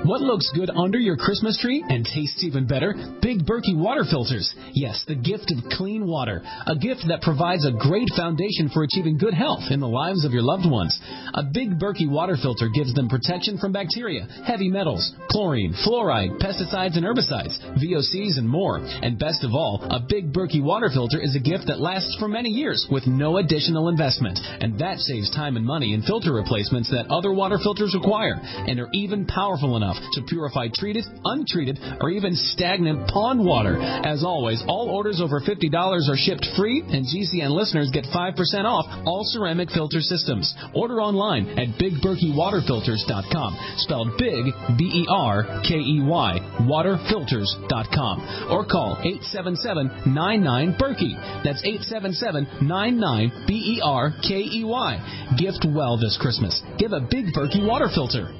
What looks good under your Christmas tree and tastes even better? Big Berkey water filters. Yes, the gift of clean water. A gift that provides a great foundation for achieving good health in the lives of your loved ones. A Big Berkey water filter gives them protection from bacteria, heavy metals, chlorine, fluoride, pesticides and herbicides, VOCs and more. And best of all, a Big Berkey water filter is a gift that lasts for many years with no additional investment. And that saves time and money in filter replacements that other water filters require and are even powerful enough to purify treated, untreated, or even stagnant pond water. As always, all orders over $50 are shipped free, and GCN listeners get 5% off all ceramic filter systems. Order online at BigBerkeyWaterFilters.com, spelled Big, B-E-R-K-E-Y, waterfilters.com, or call 877-99-BERKEY. That's 877-99-BERKEY. Gift well this Christmas. Give a Big Berkey water filter.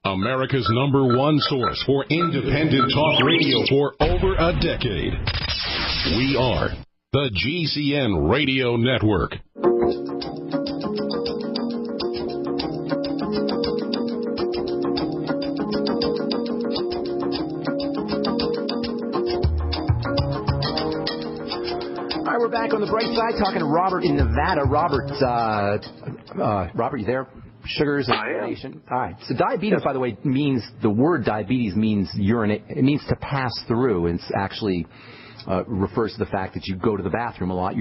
America's #1 source for independent talk radio for over a decade. We are the GCN Radio Network. All right, we're back on the bright side talking to Robert in Nevada. Robert, you there? Sugars and urination. All right. So diabetes, by the way, means the word diabetes means urinate. It means to pass through. And it's actually refers to the fact that you go to the bathroom a lot.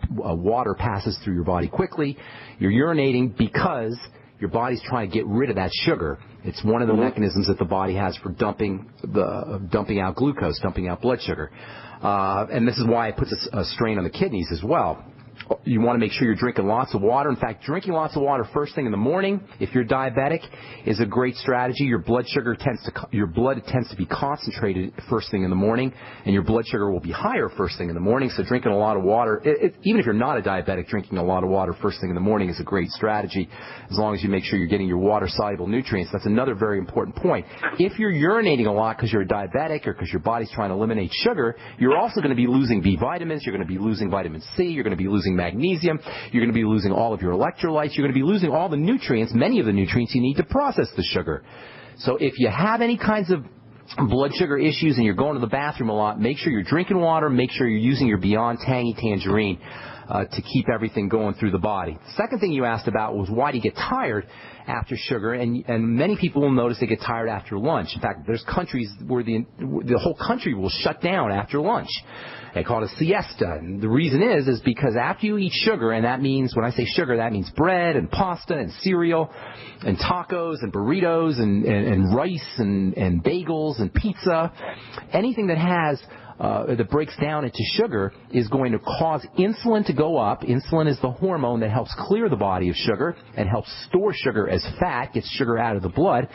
Water passes through your body quickly. You're urinating because your body's trying to get rid of that sugar. It's one of the mechanisms that the body has for dumping out glucose, dumping out blood sugar. And this is why it puts a strain on the kidneys as well. You want to make sure you're drinking lots of water. In fact, drinking lots of water first thing in the morning, if you're diabetic, is a great strategy. Your blood tends to be concentrated first thing in the morning, and your blood sugar will be higher first thing in the morning. So drinking a lot of water, even if you're not a diabetic, drinking a lot of water first thing in the morning is a great strategy, as long as you make sure you're getting your water-soluble nutrients. That's another very important point. If you're urinating a lot because you're a diabetic or because your body's trying to eliminate sugar, you're also going to be losing B vitamins. You're going to be losing vitamin C. You're going to be losing magnesium. You're going to be losing all of your electrolytes. You're going to be losing all the nutrients, many of the nutrients you need to process the sugar. So if you have any kinds of blood sugar issues and you're going to the bathroom a lot, make sure you're drinking water. Make sure you're using your Beyond Tangy Tangerine to keep everything going through the body. The second thing you asked about was why do you get tired after sugar, and many people will notice they get tired after lunch. In fact, there's countries where the whole country will shut down after lunch. They call it a siesta, and the reason is because after you eat sugar, and that means, when I say sugar, that means bread and pasta and cereal and tacos and burritos and rice and bagels and pizza, anything that has that breaks down into sugar is going to cause insulin to go up. Insulin is the hormone that helps clear the body of sugar and helps store sugar as fat, gets sugar out of the blood.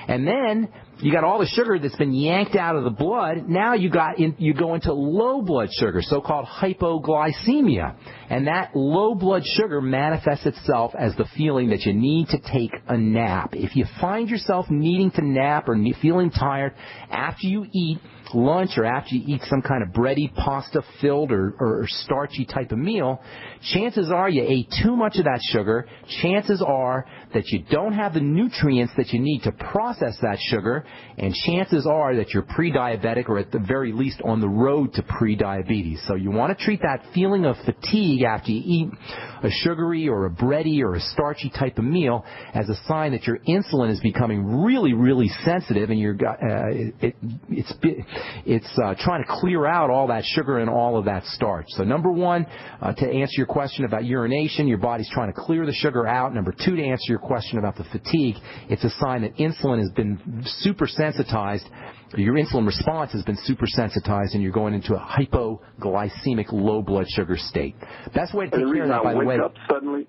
And then you got all the sugar that's been yanked out of the blood. Now you go into low blood sugar, so-called hypoglycemia. And that low blood sugar manifests itself as the feeling that you need to take a nap. If you find yourself needing to nap or feeling tired after you eat lunch or after you eat some kind of bready, pasta-filled or starchy type of meal, chances are you ate too much of that sugar. Chances are that you don't have the nutrients that you need to process that sugar, and chances are that you're pre-diabetic or at the very least on the road to pre-diabetes. So you want to treat that feeling of fatigue after you eat a sugary or a bready or a starchy type of meal as a sign that your insulin is becoming really, really sensitive, and it's trying to clear out all that sugar and all of that starch. So number one, to answer your question about urination, your body's trying to clear the sugar out. Number two, to answer your question about the fatigue, it's a sign that insulin has been super sensitized. Your insulin response has been super sensitized, and you're going into a hypoglycemic low blood sugar state. Best way to take care of that, by the way. Wake up suddenly.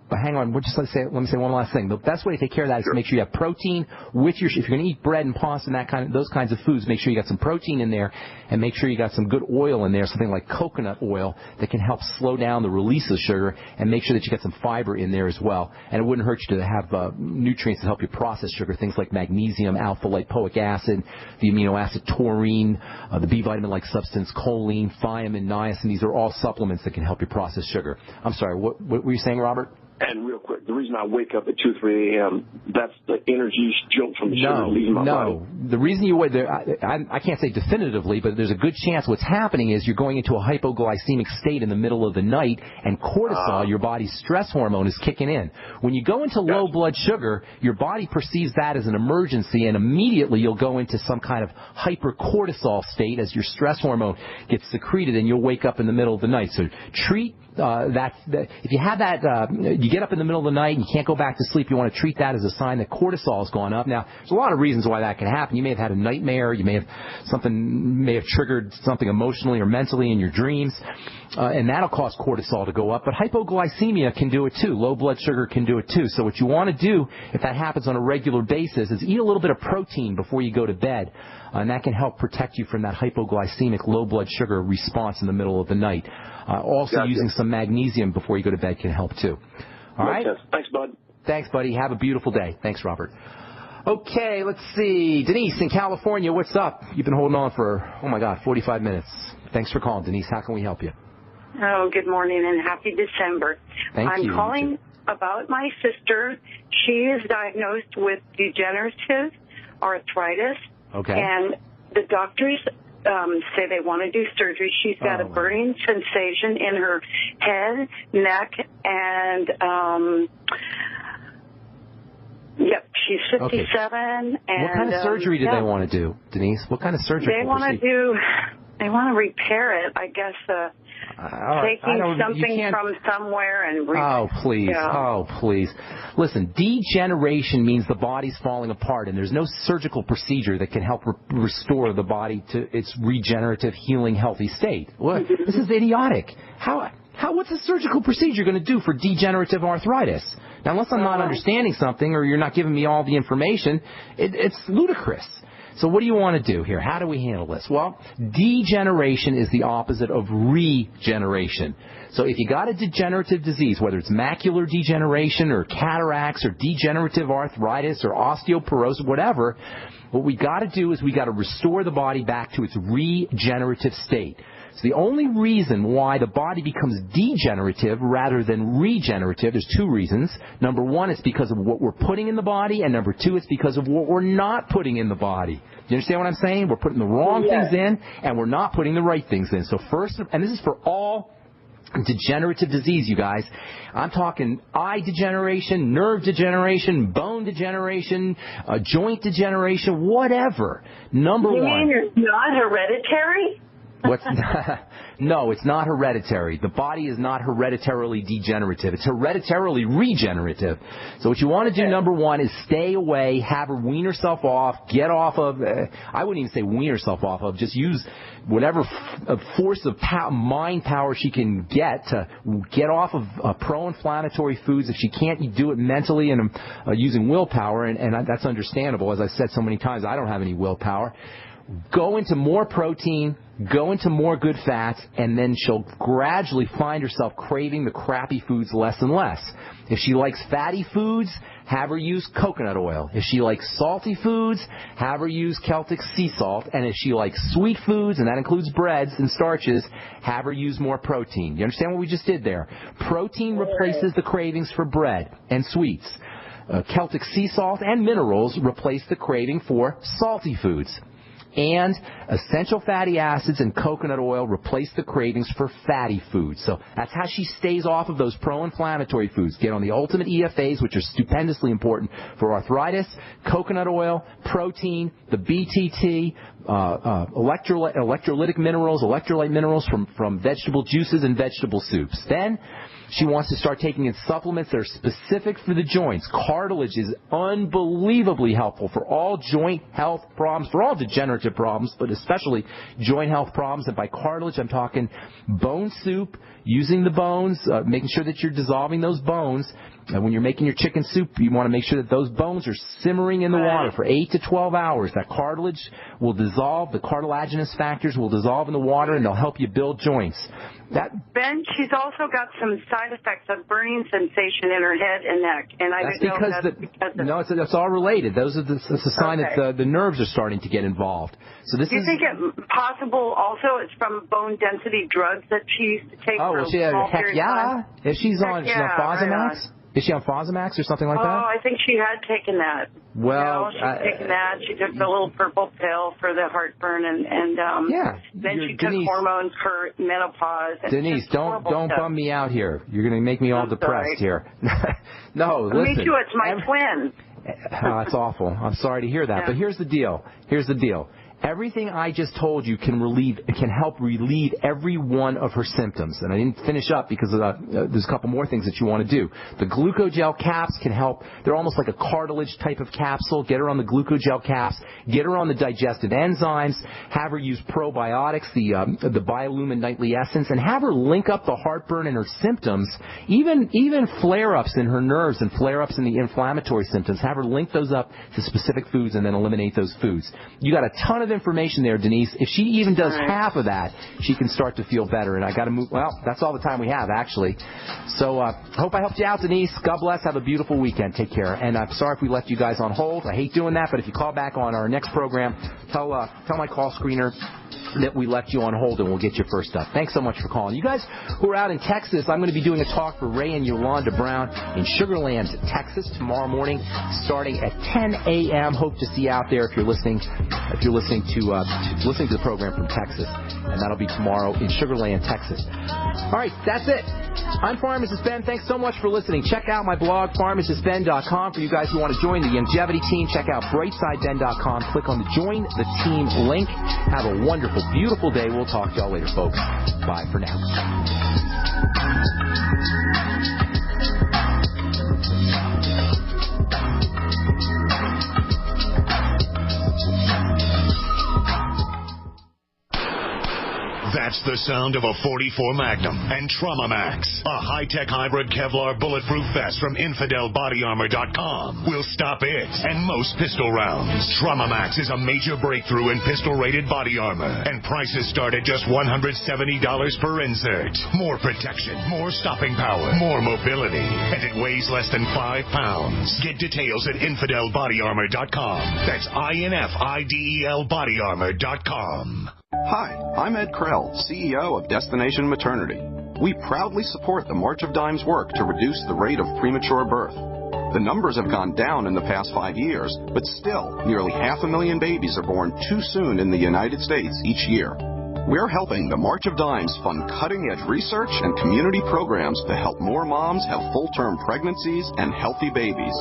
But hang on, let me say one last thing. The best way to take care of that is to make sure you have protein with your. If you're going to eat bread and pasta and those kinds of foods, make sure you got some protein in there, and make sure you got some good oil in there, something like coconut oil that can help slow down the release of sugar, and make sure that you get some fiber in there as well. And it wouldn't hurt you to have nutrients that help you process sugar, things like magnesium, alpha-lipoic acid, the amino acid taurine, the B vitamin-like substance choline, thiamine, niacin. These are all supplements that can help you process sugar. I'm sorry, what were you saying, Robert? And real quick, the reason I wake up at 2, 3 a.m., that's the energy jump from the sugar leaving my body. The reason you wake I can't say definitively, but there's a good chance what's happening is you're going into a hypoglycemic state in the middle of the night, and cortisol, your body's stress hormone, is kicking in. When you go into low blood sugar, your body perceives that as an emergency, and immediately you'll go into some kind of hypercortisol state as your stress hormone gets secreted, and you'll wake up in the middle of the night. So treat if you have that, you get up in the middle of the night and you can't go back to sleep, you want to treat that as a sign that cortisol has gone up. Now, there's a lot of reasons why that can happen. You may have had a nightmare. You may have triggered something emotionally or mentally in your dreams, and that'll cause cortisol to go up. But hypoglycemia can do it too. Low blood sugar can do it too. So what you want to do, if that happens on a regular basis, is eat a little bit of protein before you go to bed. And that can help protect you from that hypoglycemic low blood sugar response in the middle of the night. Also, using some magnesium before you go to bed can help too. All right? Thanks, bud. Thanks, buddy. Have a beautiful day. Thanks, Robert. Okay, let's see. Denise in California, what's up? You've been holding on for, 45 minutes. Thanks for calling, Denise. How can we help you? Oh, good morning and happy December. I'm calling about my sister. She is diagnosed with degenerative arthritis. Okay. And the doctors say they want to do surgery. She's got a burning sensation in her head, neck, and, she's 57. And, what kind of surgery do they want to do, Denise? What kind of surgery? They want to repair it, I guess, taking something from somewhere and please. Listen, degeneration means the body's falling apart, and there's no surgical procedure that can help restore the body to its regenerative, healing, healthy state. What? This is idiotic. What's a surgical procedure going to do for degenerative arthritis? Now, unless I'm not understanding something or you're not giving me all the information, it's ludicrous. So what do you want to do here? How do we handle this? Well, degeneration is the opposite of regeneration. So if you got a degenerative disease, whether it's macular degeneration or cataracts or degenerative arthritis or osteoporosis, whatever, what we got to do is we got to restore the body back to its regenerative state. So the only reason why the body becomes degenerative rather than regenerative, there's two reasons. Number one, it's because of what we're putting in the body, and number two, it's because of what we're not putting in the body. Do you understand what I'm saying? We're putting the wrong things in, and we're not putting the right things in. So first, and this is for all degenerative disease, you guys. I'm talking eye degeneration, nerve degeneration, bone degeneration, joint degeneration, whatever. Number one. You mean it's not hereditary? No, it's not hereditary. The body is not hereditarily degenerative. It's hereditarily regenerative. So what you want to do, number one, is stay away, have her wean herself off, get off of, I wouldn't even say wean herself off of, just use whatever force of mind power she can get to get off of pro-inflammatory foods. If she can't do it mentally and using willpower, and that's understandable. As I've said so many times, I don't have any willpower. Go into more protein, go into more good fats, and then she'll gradually find herself craving the crappy foods less and less. If she likes fatty foods, have her use coconut oil. If she likes salty foods, have her use Celtic sea salt. And if she likes sweet foods, and that includes breads and starches, have her use more protein. You understand what we just did there? Protein replaces the cravings for bread and sweets. Celtic sea salt and minerals replace the craving for salty foods. And essential fatty acids and coconut oil replace the cravings for fatty foods. So that's how she stays off of those pro-inflammatory foods. Get on the ultimate EFAs, which are stupendously important for arthritis, coconut oil, protein, the BTT, electrolytic minerals, electrolyte minerals from vegetable juices and vegetable soups. Then she wants to start taking in supplements that are specific for the joints. Cartilage is unbelievably helpful for all joint health problems, for all degenerative problems, but especially joint health problems. And by cartilage, I'm talking bone soup, using the bones, making sure that you're dissolving those bones. And when you're making your chicken soup, you want to make sure that those bones are simmering in the water for 8 to 12 hours. That cartilage will dissolve, the cartilaginous factors will dissolve in the water, and they'll help you build joints. Ben, she's also got some side effects of burning sensation in her head and neck, and I didn't know that's because of... No, it's all related. That's a sign that the nerves are starting to get involved. So this Do you think it possible also it's from bone density drugs that she used to take for a small period of time? If she's on Fosamax? Is she on Fosamax or something like that? Oh, I think she had taken that. Well, she's taken that. She took the little purple pill for the heartburn, and then she took hormones for menopause. Denise, don't bum me out here. You're going to make me all depressed here. No, listen. Me too. It's my twin. Oh, that's awful. I'm sorry to hear that. Yeah. But here's the deal. Everything I just told you can help relieve every one of her symptoms. And I didn't finish up because there's a couple more things that you want to do. The glucogel caps can help. They're almost like a cartilage type of capsule. Get her on the glucogel caps. Get her on the digestive enzymes. Have her use probiotics, the Biolumin Nightly Essence, and have her link up the heartburn and her symptoms, even flare-ups in her nerves and flare-ups in the inflammatory symptoms. Have her link those up to specific foods and then eliminate those foods. You got a ton of information there, Denise. If she even does half of that, she can start to feel better. And I got to move. Well, that's all the time we have, actually. So hope I helped you out, Denise. God bless. Have a beautiful weekend. Take care. And I'm sorry if we left you guys on hold. I hate doing that, but if you call back on our next program, tell my call screener that we left you on hold, and we'll get you first up. Thanks so much for calling. You guys who are out in Texas, I'm going to be doing a talk for Ray and Yolanda Brown in Sugar Land, Texas, tomorrow morning, starting at 10 a.m. Hope to see you out there if you're listening to the program from Texas, and that'll be tomorrow in Sugar Land, Texas. All right, that's it. I'm Pharmacist Ben. Thanks so much for listening. Check out my blog, pharmacistben.com. For you guys who want to join the longevity team, check out brightsideben.com. Click on the Join the Team link. Have a wonderful, beautiful day. We'll talk to y'all later, folks. Bye for now. That's the sound of a .44 Magnum and Trauma Max, a high-tech hybrid Kevlar bulletproof vest from InfidelBodyArmor.com. will stop it and most pistol rounds. Trauma Max is a major breakthrough in pistol-rated body armor, and prices start at just $170 per insert. More protection, more stopping power, more mobility, and it weighs less than 5 pounds. Get details at InfidelBodyArmor.com. That's INFIDEL Hi, I'm Ed Krell, CEO of Destination Maternity. We proudly support the March of Dimes work to reduce the rate of premature birth. The numbers have gone down in the past 5 years, but still, nearly 500,000 babies are born too soon in the United States each year. We're helping the March of Dimes fund cutting-edge research and community programs to help more moms have full-term pregnancies and healthy babies.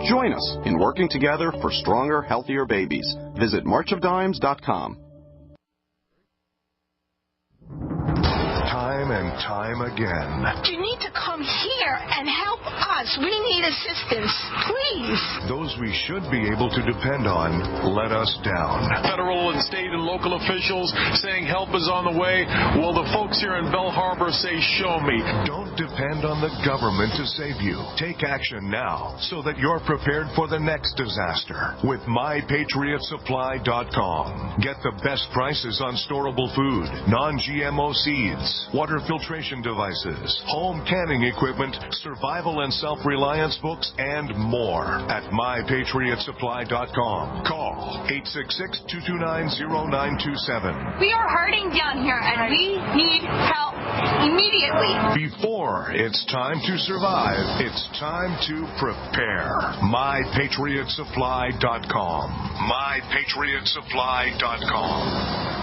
Join us in working together for stronger, healthier babies. Visit marchofdimes.com. Time and time again. You need to come here and help us. We need assistance, please. Those we should be able to depend on let us down. Federal and state and local officials saying help is on the way. Well, the folks here in Belle Harbor say, show me. Don't depend on the government to save you. Take action now so that you're prepared for the next disaster with MyPatriotSupply.com. Get the best prices on storable food, non-GMO seeds, water filtration devices, home canning equipment, survival and self-reliance books, and more at MyPatriotSupply.com. Call 866-229-0927. We are hurting down here, and we need help immediately. Before it's time to survive, it's time to prepare. MyPatriotSupply.com. MyPatriotSupply.com.